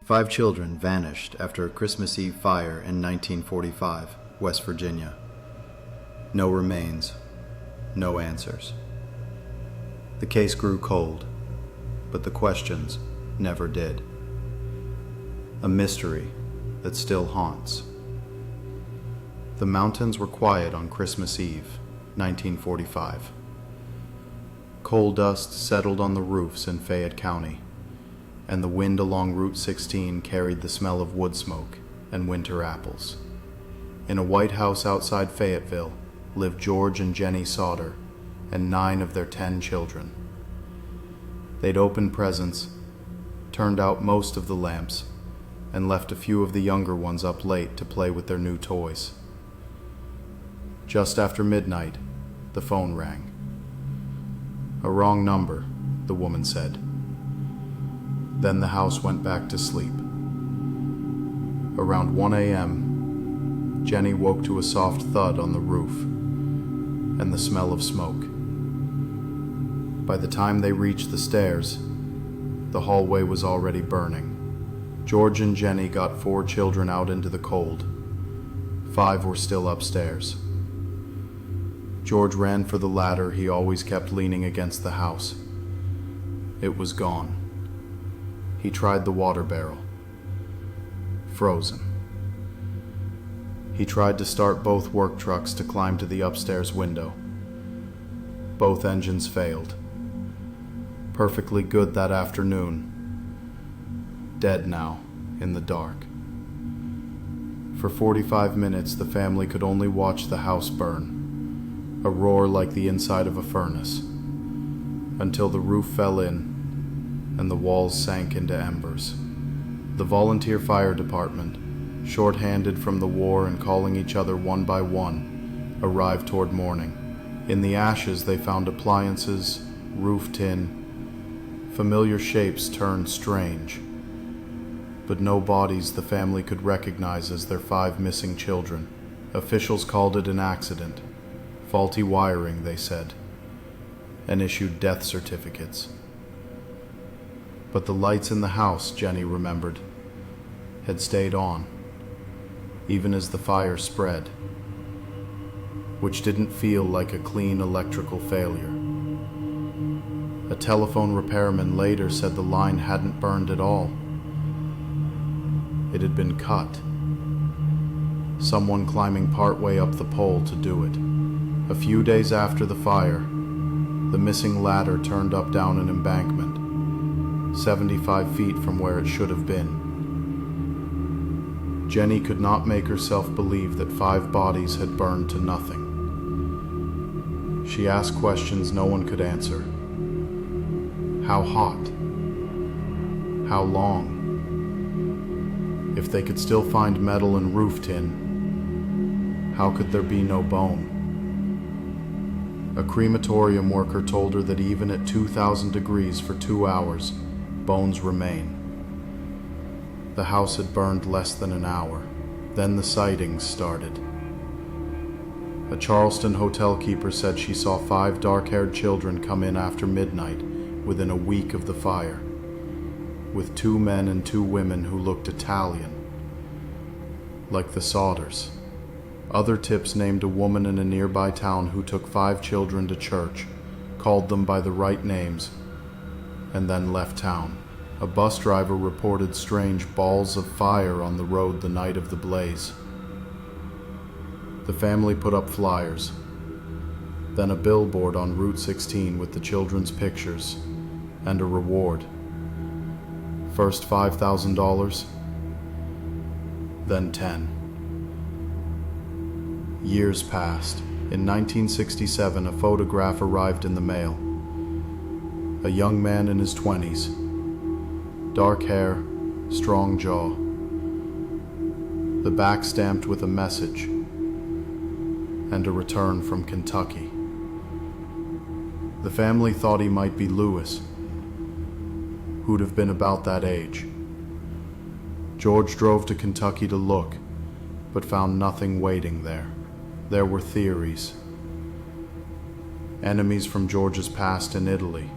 5 children vanished after a Christmas Eve fire in 1945, West Virginia. No remains, no answers. The case grew cold, but the questions never did. A mystery that still haunts. The mountains were quiet on Christmas Eve, 1945. Coal dust settled on the roofs in Fayette County, and the wind along Route 16 carried the smell of wood smoke and winter apples. In a white house outside Fayetteville lived George and Jennie Sodder and 9 of their 10 children. They'd opened presents, turned out most of the lamps, and left a few of the younger ones up late to play with their new toys. Just after midnight, the phone rang. "A wrong number," the woman said. Then the house went back to sleep. Around 1 a.m., Jennie woke to a soft thud on the roof and the smell of smoke. By the time they reached the stairs, the hallway was already burning. George and Jennie got 4 children out into the cold. 5 were still upstairs. George ran for the ladder he always kept leaning against the house. It was gone. He tried the water barrel. Frozen. He tried to start both work trucks to climb to the upstairs window. Both engines failed. Perfectly good that afternoon. Dead now, in the dark. For 45 minutes, the family could only watch the house burn, a roar like the inside of a furnace, until the roof fell in and the walls sank into embers. The volunteer fire department, short-handed from the war and calling each other one by one, arrived toward morning. In the ashes they found appliances, roof tin, familiar shapes turned strange, but no bodies the family could recognize as their 5 missing children. Officials called it an accident, faulty wiring, they said, and issued death certificates. But the lights in the house, Jennie remembered, had stayed on, even as the fire spread, which didn't feel like a clean electrical failure. A telephone repairman later said the line hadn't burned at all. It had been cut. Someone climbing partway up the pole to do it. A few days after the fire, the missing ladder turned up down an embankment, 75 feet from where it should have been. Jennie could not make herself believe that 5 bodies had burned to nothing. She asked questions no one could answer. How hot? How long? If they could still find metal and roof tin, how could there be no bone? A crematorium worker told her that even at 2,000 degrees for 2 hours, bones remain. The house had burned less than an hour. Then the sightings started. A Charleston hotel keeper said she saw 5 dark-haired children come in after midnight within a week of the fire, with 2 men and 2 women who looked Italian, like the Sodders. Other tips named a woman in a nearby town who took 5 children to church, called them by the right names, and then left town. A bus driver reported strange balls of fire on the road the night of the blaze. The family put up flyers, then a billboard on Route 16 with the children's pictures and a reward. First $5,000, then 10. Years passed. In 1967, a photograph arrived in the mail. A young man in his 20s. Dark hair, strong jaw. The back stamped with a message and a return from Kentucky. The family thought he might be Lewis, who'd have been about that age. George drove to Kentucky to look, but found nothing waiting there. There were theories. Enemies from George's past in Italy.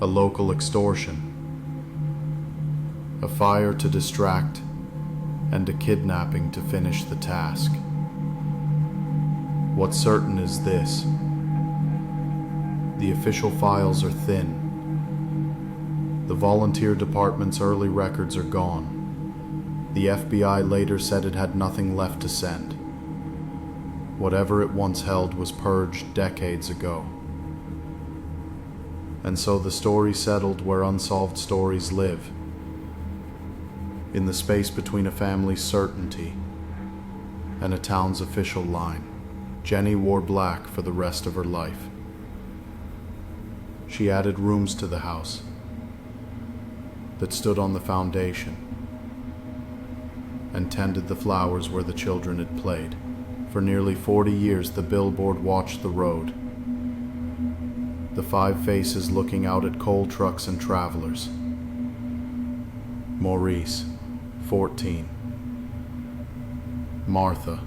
A local extortion. a fire to distract, and a kidnapping to finish the task. What's certain is this: the official files are thin. The volunteer department's early records are gone. The FBI later said it had nothing left to send. Whatever it once held was purged decades ago. And so the story settled where unsolved stories live, in the space between a family's certainty and a town's official line. Jennie wore black for the rest of her life. She added rooms to the house that stood on the foundation and tended the flowers where the children had played. For nearly 40 years, the billboard watched the road, the five faces looking out at coal trucks and travelers. Maurice, 14. Martha,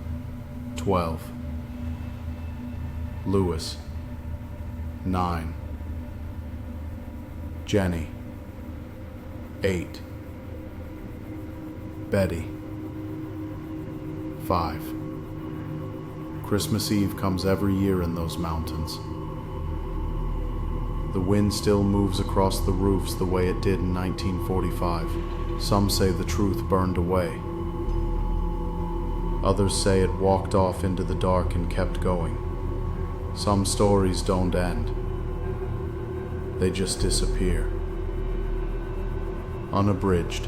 12. Louis, 9. Jennie, 8. Betty, 5. Christmas Eve comes every year in those mountains. The wind still moves across the roofs the way it did in 1945. Some say the truth burned away. Others say it walked off into the dark and kept going. Some stories don't end. They just disappear. Unabridged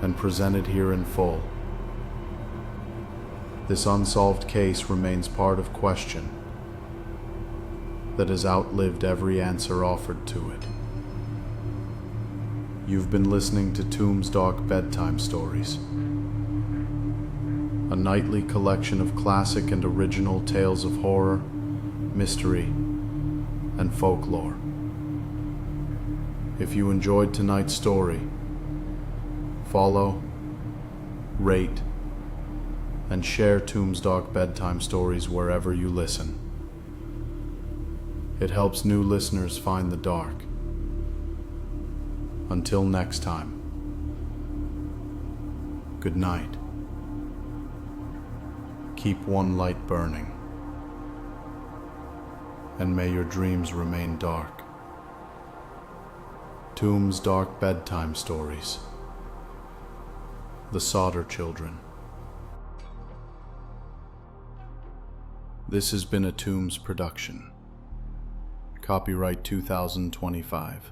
and presented here in full. This unsolved case remains part of question that has outlived every answer offered to it. You've been listening to Tooms Dark Bedtime Stories, a nightly collection of classic and original tales of horror, mystery, and folklore. If you enjoyed tonight's story, follow, rate, and share Tooms Dark Bedtime Stories wherever you listen. It helps new listeners find the dark. Until next time, good night. Keep one light burning, and may your dreams remain dark. Tooms Dark Bedtime Stories. The Sodder Children. This has been a Tooms production. Copyright 2025.